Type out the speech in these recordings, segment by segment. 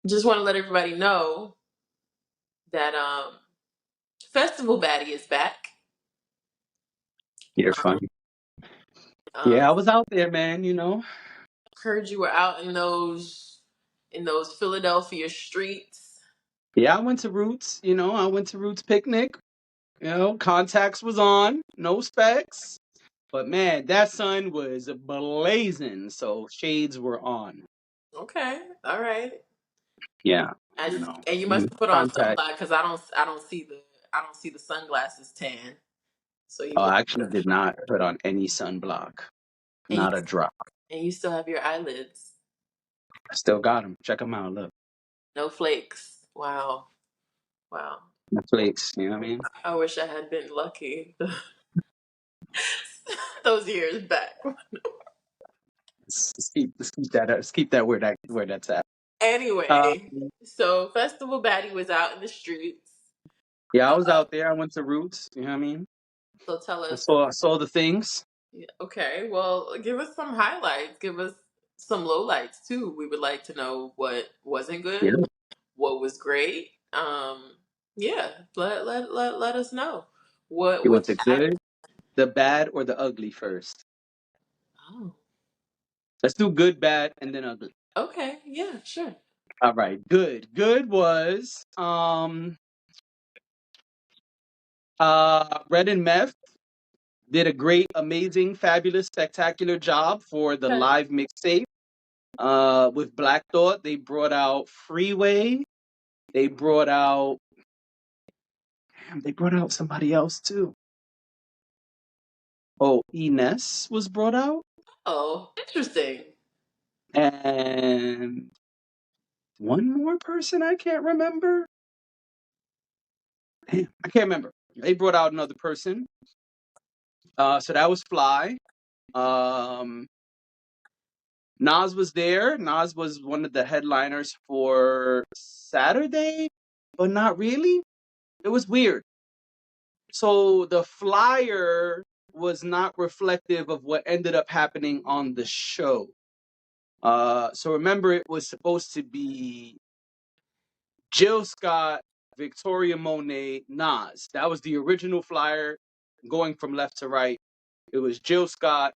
Just want to let everybody know that Festival Baddie is back. You're Um, funny. um, Yeah, I was out there, man. heard you were out in those Philadelphia streets. Yeah, I went to Roots. I went to Roots picnic. Contacts was on, no specs. But man, that sun was blazing, so shades were on. Okay, all right. Yeah, And you must have put on contact. sunblock because I don't see the sunglasses tan. So you Oh, put I actually did not put on any sunblock, and you not a drop. and you still have your eyelids, I still got them. Check them out. Look, no flakes. Wow, wow. Netflix. You know what I mean? I wish I had been lucky those years back. Let's keep that where that's at. Uh, Anyway, so Festival Baddie was out in the streets. yeah, I was Uh, out there. I went to Roots. You know what I mean? so tell I us, saw the things. yeah, okay, well, give us some highlights. Give us some lowlights too. We would like to know what wasn't Yeah. good, what was great. Yeah, let us know You what want the you had. good, the bad, or the ugly first? Oh, Let's do good, bad, and then ugly. okay, yeah, sure. All right, good. Good was Red and Meth did a great, amazing, fabulous, spectacular job for the Okay. live mixtape. With Black Thought, they brought out Freeway. They brought out they brought out somebody else too. Oh, Ines was brought out, Oh, interesting. and one more person I can't remember. Damn, I can't remember. They brought out another person. So that was Fly. Um, Nas was there. Nas was one of the headliners for Saturday, but not really. It was weird. So the flyer was not reflective of what ended up happening on the show. So remember, it was supposed to be Jill Scott, Victoria Monet, Nas. That was the original flyer going from left to right. It was Jill Scott,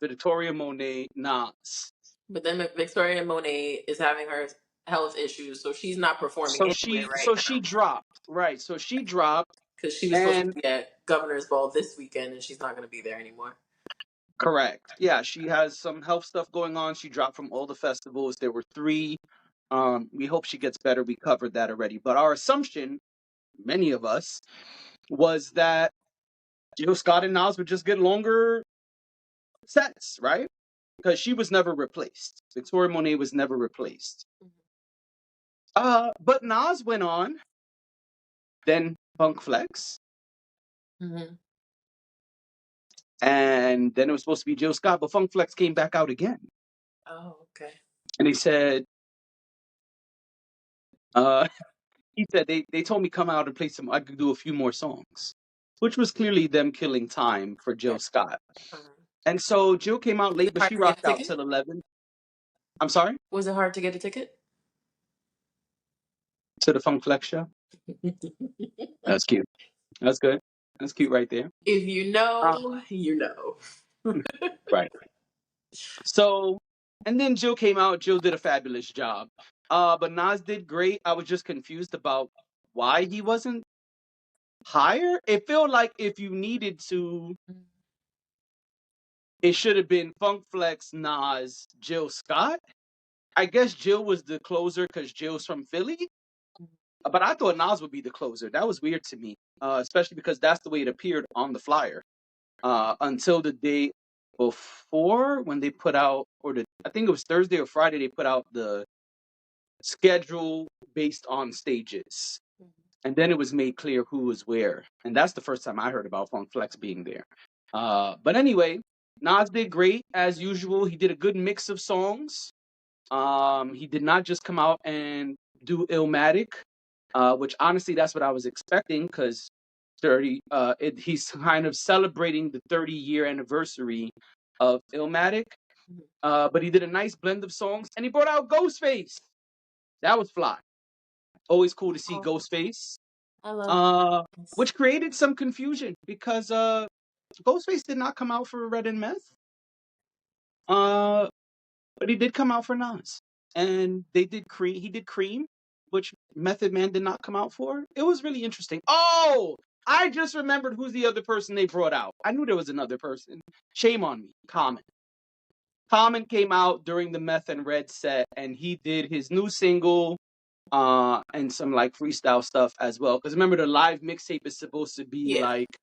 Victoria Monet, Nas. But then Victoria Monet is having her health issues, so she's not performing So anywhere she right so now she dropped. Right. So she dropped because she was supposed to and be at Governor's Ball this weekend, and she's not going to be there anymore. correct. Yeah, she has some health stuff going on. She dropped from all the festivals. There were 3. We hope she gets better. We covered that already. But our assumption, many of us, was that Jill Scott and Nas would just get longer sets, right? Because she was never replaced. Victoria Monet was never replaced. But Nas went on, then Funk Flex, Mm-hmm. and then it was supposed to be Jill Scott, but Funk Flex came back out again. Oh, okay. And uh, he said they told me come out and play some, I could do a few more songs, which was clearly them killing time for Yeah. Jill Scott. Uh-huh. And so Jill came out Was it late, but hard she to get a rocked out ticket? till 11. I'm sorry? Was it hard to get a ticket? To the Funk Flex show. That's cute. That's good. That's cute right there. If you Uh, know, you know. right. So, and then Jill came out. Jill did a fabulous job. But Nas did great. I was just confused about why he wasn't higher. It felt like if you needed to, it should have been Funk Flex, Nas, Jill Scott. I guess Jill was the closer because Jill's from Philly. But I thought Nas would be the closer. That was weird to me, especially because that's the way it appeared on the flyer. Until the day before when they put out, I think it was Thursday or Friday, they put out the schedule based on stages. And then it was made clear who was where. And that's the first time I heard about Funk Flex being there. But anyway, Nas did great as usual. He did a good mix of songs. He did not just come out and do Illmatic, which honestly, that's what I was expecting because he's kind of celebrating the 30-year anniversary of Illmatic. But he did a nice blend of songs and he brought out Ghostface. That was fly. Always cool to see Oh, Ghostface. I love Uh, this. which created some confusion because Ghostface did not come out for Red and Meth. Uh, but he did come out for Nas, and they did Cream. He did Cream, which Method Man did not come out for. It was really interesting. Oh, I just remembered who's the other person they brought out. I knew there was another person. Shame on me. Common. Common came out during the Meth and Red set, and he did his new single, and some like freestyle stuff as well. Because remember, the live mixtape is supposed to be Yeah. like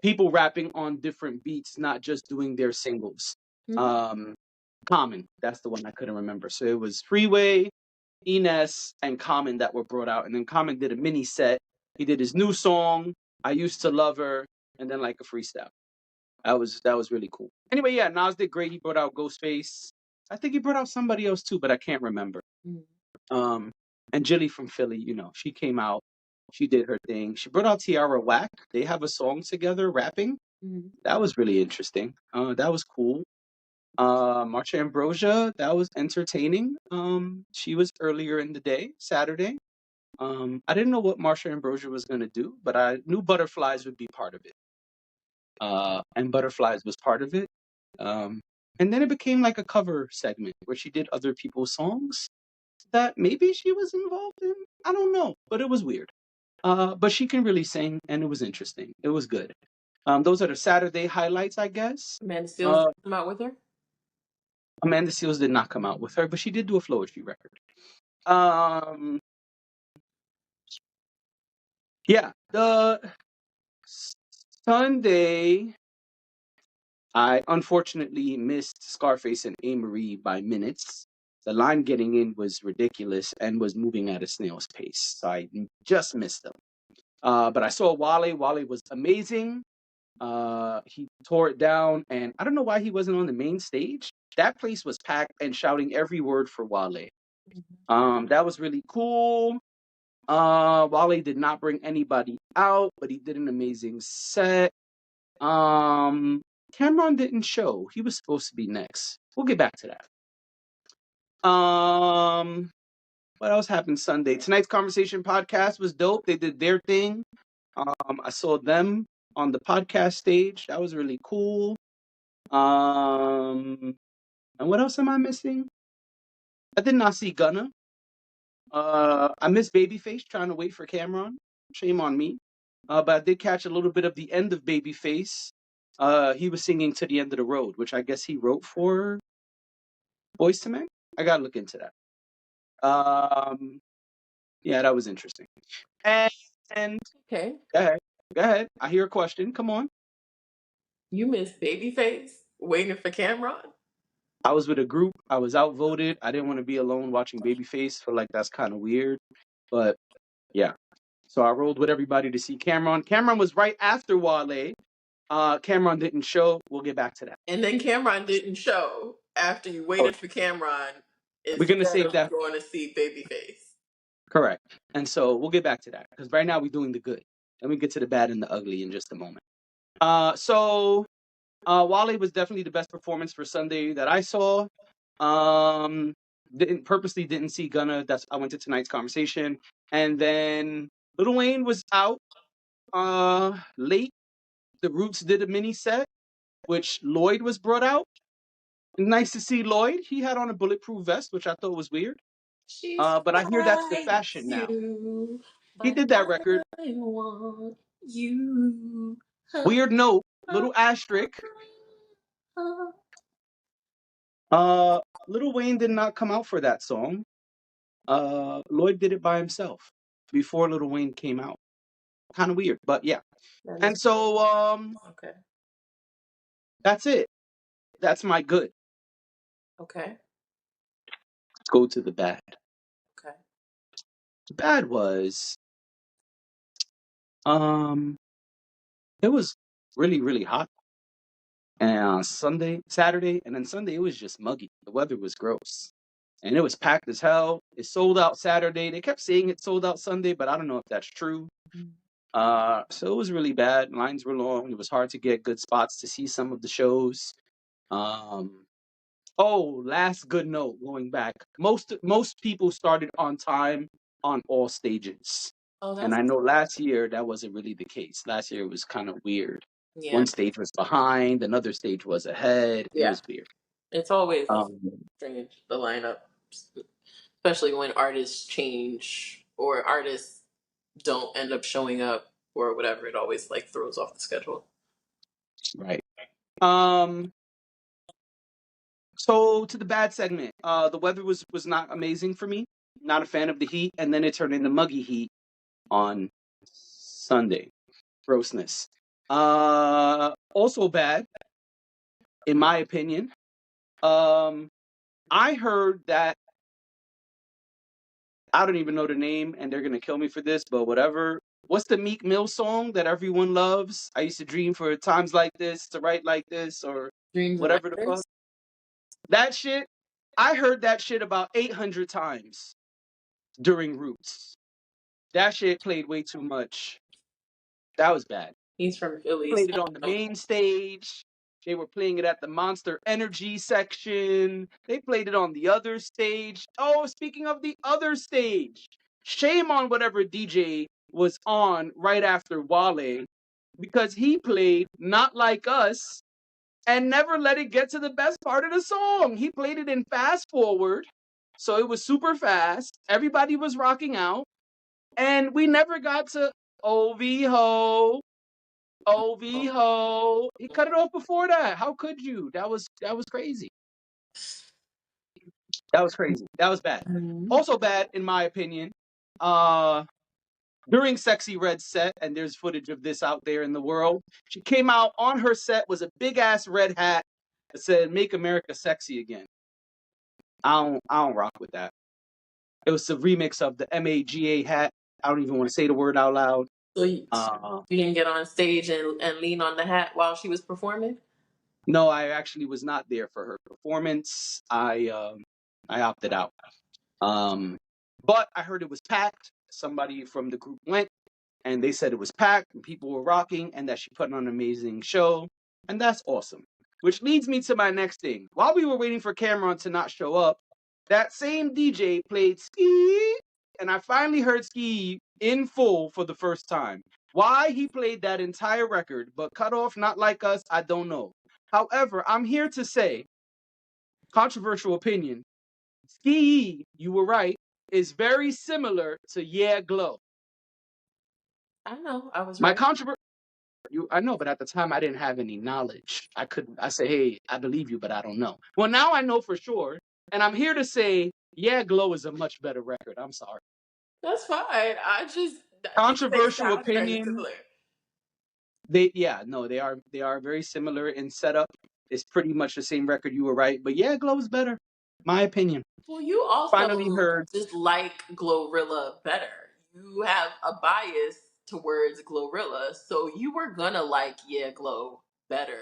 people rapping on different beats, not just doing their singles. Mhm. Um, Common, that's the one I couldn't remember. So it was Freeway, Ines, and Common that were brought out, and then Common did a mini set. He did his new song, "I Used to Love Her," and then like a freestyle. That was really cool. Anyway, yeah, Nas did great. He brought out Ghostface. I think he brought out somebody else too, but I can't remember. Mhm. Um, and Jilly from Philly, she came out. She did her thing. She brought out Tiara Whack. They have a song together, rapping. Mhm. That was really interesting. That was cool. Marsha Ambrosia, that was entertaining. She was earlier in the day, Saturday. I didn't know what Marsha Ambrosia was gonna do, but I knew Butterflies would be part of it. And Butterflies was part of it. Um, and then it became like a cover segment where she did other people's songs that maybe she was involved in. I don't know, but it was weird. But she can really sing, and it was interesting. It was good. Those are the Saturday highlights, I guess. Amanda Seals Uh, come out with her. Amanda Seals did not come out with her, but she did do a Floetry record. Um, yeah, the Sunday, I unfortunately missed Scarface and Amory by minutes. The line getting in was ridiculous and was moving at a snail's pace, so I just missed them. But I saw Wale. Wale was amazing. He tore it down, and I don't know why he wasn't on the main stage. That place was packed and shouting every word for Wale. That was really cool. Wale did not bring anybody out, but he did an amazing set. Cameron didn't show. He was supposed to be next. We'll get back to that. What else happened Sunday? Tonight's Conversation podcast was dope. They did their thing. I saw them on the podcast stage. That was really cool. And what else am I missing? I did not see Gunna. I missed Babyface trying to wait for Cameron. Shame on me. But I did catch a little bit of the end of Babyface. He was singing "To the End of the Road," which I guess he wrote for Boyz II Men. I gotta look into that. Yeah, that was interesting. And Okay. go ahead, go ahead. I hear a question. Come on. You missed Babyface waiting for Cameron. I was with a group. I was outvoted. I didn't want to be alone watching Babyface. Feel like that's kind of weird, but yeah. So I rolled with everybody to see Cameron. Cameron was right after Wale. Cameron didn't show. We'll get back to that. And then Cameron didn't show after you Oh, waited for Cameron we're gonna instead save of that. going to see Babyface. Correct. And so we'll get back to that because right now we're doing the good, and we get to the bad and the ugly in just a moment. So Wale was definitely the best performance for Sunday that I saw. Didn't see Gunna. I went to tonight's conversation, and then Lil Wayne was out late. The Roots did a mini set, which Lloyd was brought out. Nice to see Lloyd. He had on a bulletproof vest, which I thought was weird. She's But I hear that's the likes fashion now. you, He but did that record. I want you. Weird note, little asterisk. Lil Wayne did not come out for that song. Lloyd did it by himself before Lil Wayne came out. Kind of weird, but yeah. That And is so okay. that's it. That's my good. Okay. Let's go to the bad. Okay. The bad was it was really, really hot. And Saturday, and then Sunday it was just muggy. The weather was gross. And it was packed as hell. It sold out Saturday. They kept saying it sold out Sunday, but I don't know if that's true. So it was really bad. Lines were long. It was hard to get good spots to see some of the shows. Oh, last good note going back. Most people started on time on all stages. Oh, And that's I know last year that wasn't really the case. Last year it was kind of weird. yeah, One stage was behind, another stage was ahead. It yeah. was weird. It's always Um, strange the lineup, especially when artists change or artists don't end up showing up or whatever. It always like throws off the schedule. right. Um, so to the bad segment. The weather was not amazing for me. Not a fan of the heat, and then it turned into muggy heat on Sunday. Grossness. Also bad, in my opinion. Um, I heard that I don't even know the name, and they're gonna kill me for this, but whatever. What's the Meek Mill song that everyone loves? I used to dream for times like this, to write like this, or Dreams and whatever the fuck. nightmares. That shit. I heard that shit about 800 times during Roots. That shit played way too much. That was bad. He's from Philly, Played so it on the main stage. They were playing it at the Monster Energy section. They played it on the other stage. Oh, speaking of the other stage, shame on whatever DJ was on right after Wale because he played Not Like Us and never let it get to the best part of the song. He played it in fast forward. So it was super fast. Everybody was rocking out. And we never got to OV Ho. OV Ho. He cut it off before that. How could you? That was crazy. That was crazy. That was bad. Mhm. Also bad, in my opinion. Uh During Sexy Red's set, and there's footage of this out there in the world, she came out on her set was a big ass red hat that said "Make America Sexy Again." I don't rock with that. It was a remix of the MAGA hat. I don't even want to say the word out loud. So Uh you didn't get on stage and lean on the hat while she was performing? no, I actually was not there for her performance. I opted out. Um, but I heard it was packed. Somebody from the group went and they said it was packed and people were rocking and that she put on an amazing show. And that's awesome. Which leads me to my next thing. While we were waiting for Cameron to not show up, that same DJ played Ski, and I finally heard Ski in full for the first time. Why he played that entire record, but cut off Not Like Us, I don't know. However, I'm here to say, controversial opinion, Ski, you were right, is very similar to Yeah Glow. I know, I was My right. controver I know, but at the time I didn't have any knowledge. I say, hey, I believe you, but I don't know. Well, now I know for sure, and I'm here to say, Yeah Glow is a much better record. I'm sorry. That's fine. They Controversial sound very opinion. similar. They are very similar in setup. It's pretty much the same record. You were right, but Yeah Glow is better. My opinion. Well, you Finally also heard. just like Glorilla better. You have a bias towards Glorilla, so you were gonna like Yeah Glow better.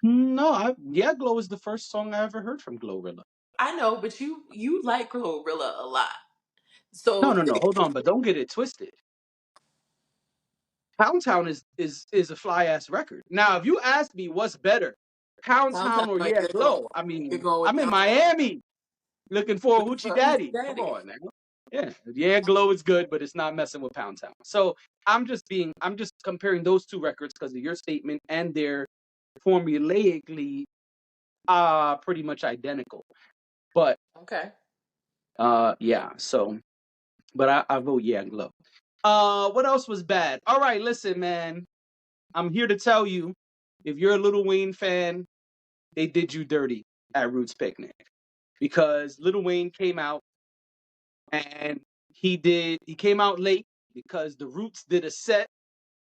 No, Yeah Glow is the first song I ever heard from Glorilla. I know, but you like Glorilla a lot. No, So no, no. Hold on, but don't get it twisted. Pound Town is a fly ass record. Now, if you ask me what's better, Pound Pound Town or like Yeah Glow, I you're mean, going with I'm in Pound Miami looking for a looking hoochie for a hoochie daddy. Come daddy. on now. Yeah, Glow is good, but it's not messing with Pound Town. So I'm just comparing those two records because of your statement, and they're formulaically pretty much identical. But Okay. yeah, so but I vote Yeah Glow. What else was bad? All right, listen, man. I'm here to tell you, if you're a Lil Wayne fan, they did you dirty at Roots Picnic because Lil Wayne came out and he came out late because the Roots did a set,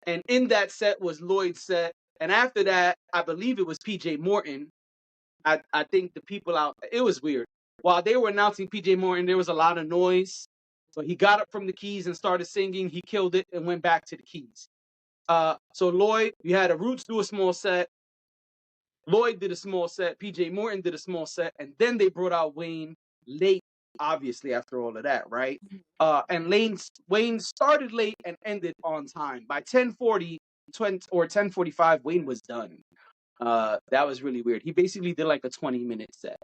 and in that set was Lloyd's set, and after that, I believe it was PJ Morton. I think the people out, it was weird. While they were announcing PJ Morton, there was a lot of noise. So he got up from the keys and started singing. He killed it and went back to the keys. So Lloyd, you had a Roots do a small set. Lloyd did a small set. PJ Morton did a small set. And then they brought out Wayne late, obviously, after all of that, right? And Wayne started late and ended on time. By 10:40 or 10:45, Wayne was done. That was really weird. He basically did like a 20-minute set.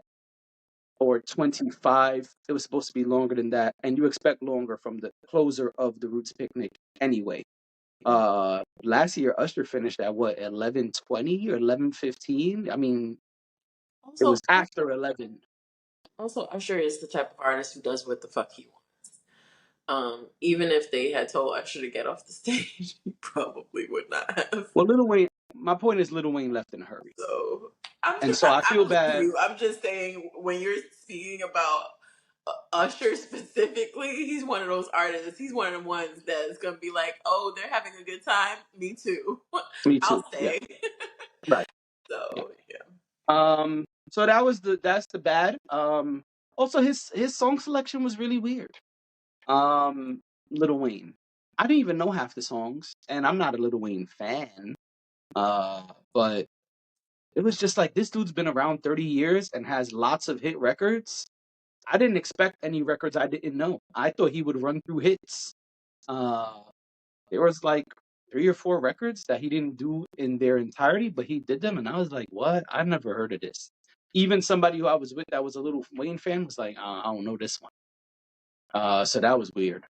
or 25. It was supposed to be longer than that, and you expect longer from the closer of the Roots Picnic anyway. Last year Usher finished at what, 11:20 or 11:15? I mean, it Also, was after 11. Usher is the type of artist who does what the fuck he wants. Even if they had told Usher to get off the stage, he probably would not have. Well, Lil Wayne, my point is Lil Wayne left in a hurry. So And so I feel I'm with bad. you. I'm just saying when you're speaking about Usher specifically, he's one of those artists. He's one of the ones that's gonna be like, "Oh, they're having a good time. Me too. Me too. I'll Yeah. stay." Right. So yeah. So that's the bad. Also his song selection was really weird. Lil Wayne. I didn't even know half the songs, and I'm not a Lil Wayne fan. But it was just like, this dude's been around 30 years and has lots of hit records. I didn't expect any records I didn't know. I thought he would run through hits. Uh, there was like 3 or 4 records that he didn't do in their entirety, but he did them, and I was like, "What? I've never heard of this." Even somebody who I was with that was a little Wayne fan was like, "I don't know this one." So that was weird.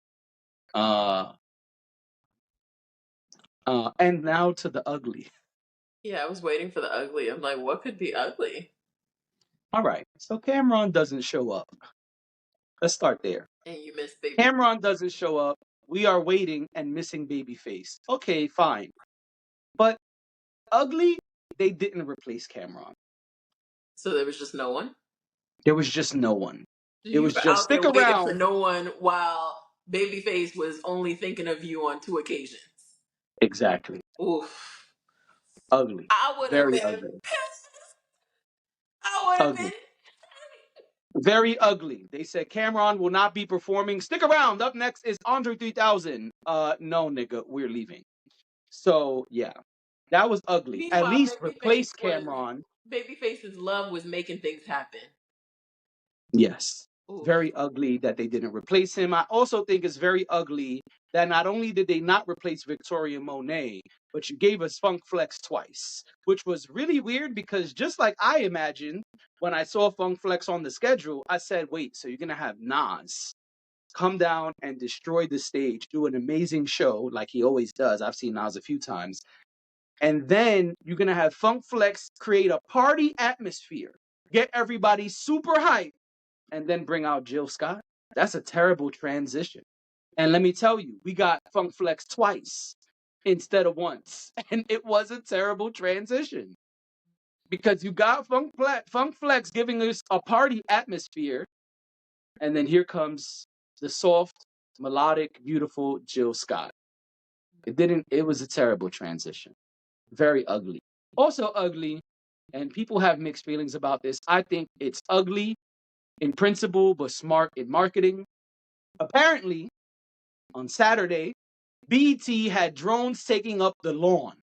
And now to the ugly. Yeah, I was waiting for the ugly. I'm like, what could be ugly? All right, so Cameron doesn't show up. Let's start there. And you missed baby. Cameron doesn't show up. We are waiting and missing Babyface. Okay, fine. But ugly, they didn't replace Cameron. So there was just no one. There was just no one. It You was were just out there stick waiting for around. no one while Babyface was only thinking of you on 2 occasions. Exactly. Oof. Ugly. I would have Very been ugly. pissed. I would have Ugly. been. Very ugly. They said Cameron will not be performing. Stick around. Up next is Andre 3000. No, nigga, we're leaving. So yeah, that was ugly. At Meanwhile, least replace Cameron. Babyface's love was making things happen. Yes. Oof. Very ugly that they didn't replace him. I also think it's very ugly that not only did they not replace Victoria Monet, but you gave us Funk Flex twice, which was really weird because just like I imagined when I saw Funk Flex on the schedule, I said, wait, so you're going to have Nas come down and destroy the stage, do an amazing show like he always does. I've seen Nas a few times. And then you're going to have Funk Flex create a party atmosphere, get everybody super hyped, and then bring out Jill Scott. That's a terrible transition. And let me tell you, we got Funk Flex twice instead of once. And it was a terrible transition. Because you got Funk Flex giving us a party atmosphere. And then here comes the soft, melodic, beautiful Jill Scott. It was a terrible transition. Very ugly. Also ugly, and people have mixed feelings about this. I think it's ugly in principle, but smart in marketing. Apparently, on Saturday, BET had drones taking up the lawn,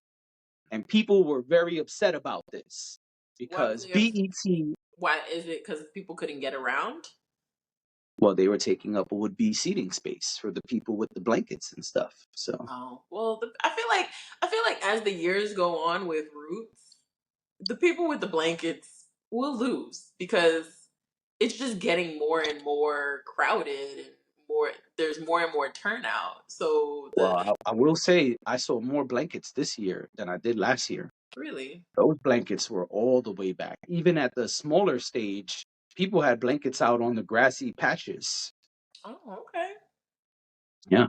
and people were very upset about this because BET, Why is it? Because people couldn't get around? well, they were taking up a would-be seating space for the people with the blankets and stuff. So, oh well, I feel like as the years go on with Roots, the people with the blankets will lose because it's just getting more and more crowded and there's more and more turnout. So well, I will say I saw more blankets this year than I did last year. really, Those blankets were all the way back. Even at the smaller stage, people had blankets out on the grassy patches. oh okay. Yeah.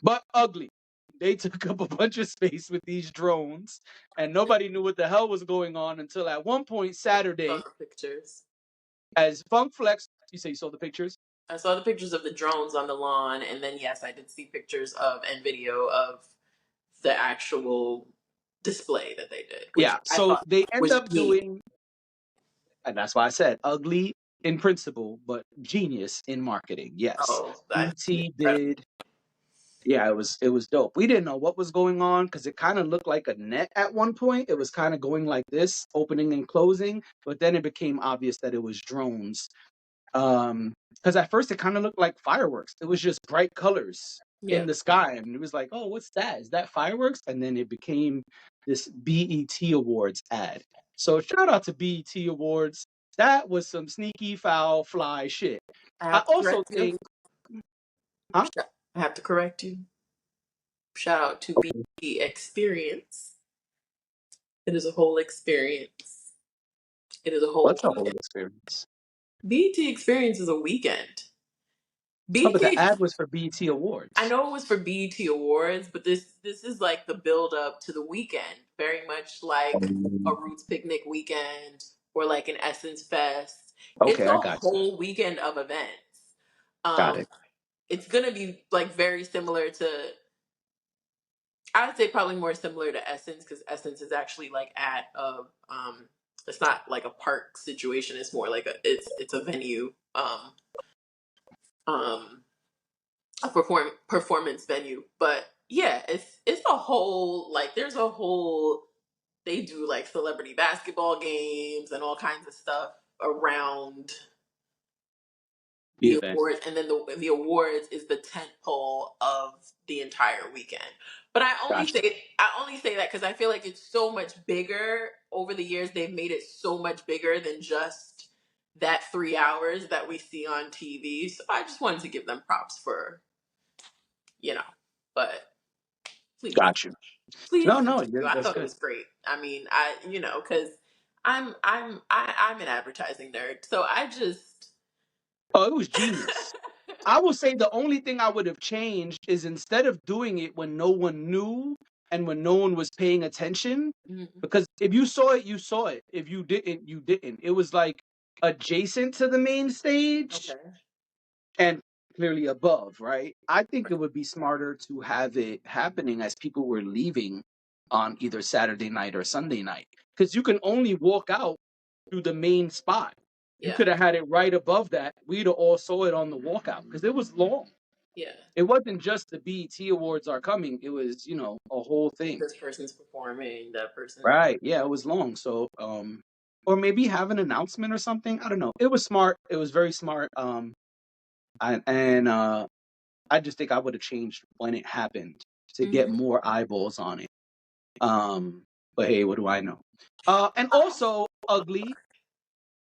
But ugly. They took up a bunch of space with these drones, and nobody knew what the hell was going on until at one point Saturday, Saw the pictures. as Funk Flex, you say you saw the pictures? I saw the pictures of the drones on the lawn, and then yes, I did see pictures of and video of the actual display that they did. Which Yeah. I So thought they end was up doing, and that's why I said ugly in principle, but genius in marketing. Yes. BT did. Yeah, it was dope. We didn't know what was going on because it kind of looked like a net at one point. It was kind of going like this, opening and closing, but then it became obvious that it was drones. Because at first it kind of looked like fireworks. It was just bright colors in the sky, and it was like, oh, what's that? Is that fireworks? And then it became this BET Awards ad. So shout out to BET Awards. That was some sneaky foul fly shit. I I have to also correct you. think, huh? I have to correct you. Shout out to Okay. BT Experience. It is a whole experience. It is a whole What's the whole weekend. experience? BT Experience is a weekend. Oh, but the BT. ad was for BET I Awards. know it was for BET Awards, but this is like the build up to the weekend, very much like a Roots Picnic weekend or like an Essence Fest. It's Okay, a I got you. whole weekend of events. Got Um, it. it's gonna be like very similar to. I would say probably more similar to Essence because Essence is actually like at a it's not like a park situation. It's more like it's a venue um a performance venue. But yeah, it's a whole like there's a whole they do like celebrity basketball games and all kinds of stuff around The the event. awards, and then the awards is the tent pole of the entire weekend. But Gotcha. I only say that because I feel like it's so much bigger. Over the years they've made it so much bigger than just that 3 hours that we see on TV. So I just wanted to give them props for you know. But please, Got you. please No, no, continue. I that's thought it good. was great. I mean, because I'm an advertising nerd, so I just Oh, it was genius. I will say the only thing I would have changed is instead of doing it when no one knew and when no one was paying attention, Mhm. because if you saw it, you saw it. If you didn't, you didn't. It was like adjacent to the main stage Okay. and clearly above, right? I think it would be smarter to have it happening as people were leaving on either Saturday night or Sunday night. Because you can only walk out through the main spot. You Yeah. could have had it right above that. We'd have all saw it on the walkout because it was long. Yeah. It wasn't just the BET Awards are coming. It was, a whole thing. This person's performing, that person. Right. Yeah, it was long. So, or maybe have an announcement or something. I don't know. It was smart. It was very smart. And I just think I would have changed when it happened to get Mhm. more eyeballs on it. But hey, what do I know? And also, ugly.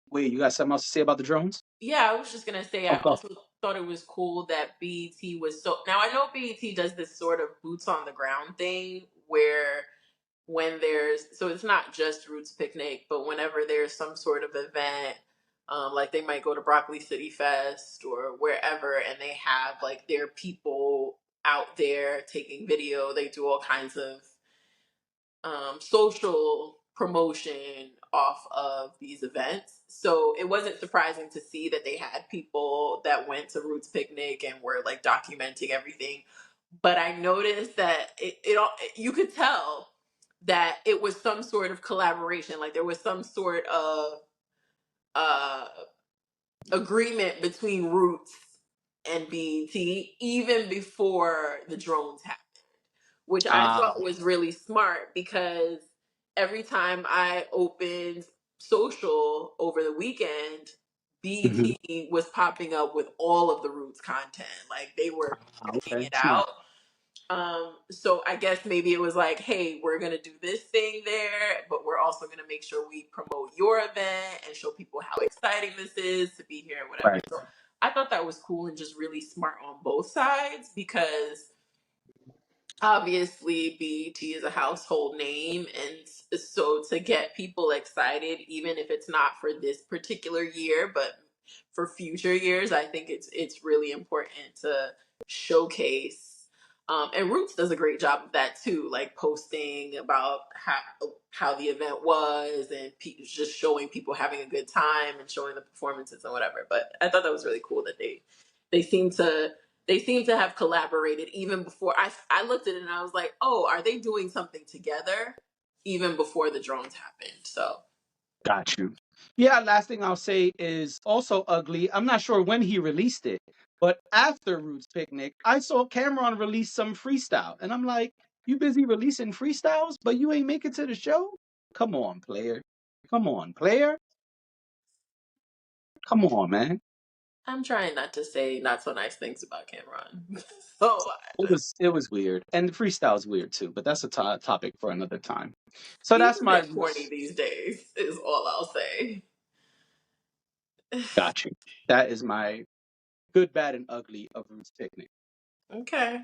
Wait, you got something else to say about the drones? Yeah, I was just gonna say I Okay. also thought it was cool that BET was so now I know BET does this sort of boots on the ground thing where when there's so it's not just Roots Picnic, but whenever there's some sort of event, like they might go to Broccoli City Fest or wherever and they have like their people out there taking video, they do all kinds of social promotion off of these events. So it wasn't surprising to see that they had people that went to Roots Picnic and were like documenting everything. But I noticed that you could tell that it was some sort of collaboration. Like there was some sort of uh, agreement between Roots and BET even before the drones happened, which I Ah. thought was really smart because every time I opened social over the weekend, Mhm. BT was popping up with all of the Roots content. Like they were pushing Okay. it Smart. out. So I guess maybe it was like, hey, we're gonna do this thing there, but we're also gonna make sure we promote your event and show people how exciting this is to be here, whatever. Right. So I thought that was cool and just really smart on both sides because obviously BET is a household name, and so to get people excited even if it's not for this particular year but for future years, I think it's really important to showcase, and Roots does a great job of that too, like posting about how the event was and just showing people having a good time and showing the performances and whatever. But I thought that was really cool that they seem to they seem to have collaborated even before I looked at it and I was like, oh, are they doing something together even before the drones happened? So Got you. Yeah, last thing I'll say is also ugly. I'm not sure when he released it, but after Roots Picnic, I saw Cameron release some freestyle. And I'm like, you busy releasing freestyles, but you ain't make it to the show? Come on, player. Come on, player. Come on, man. I'm trying not to say not so nice things about Cameron. So It was weird, and the freestyle is weird too. But that's a topic for another time. So he's that's a my bit corny these days, is all I'll say. got you. That is my good, bad, and ugly of Ruth's picnic. Okay.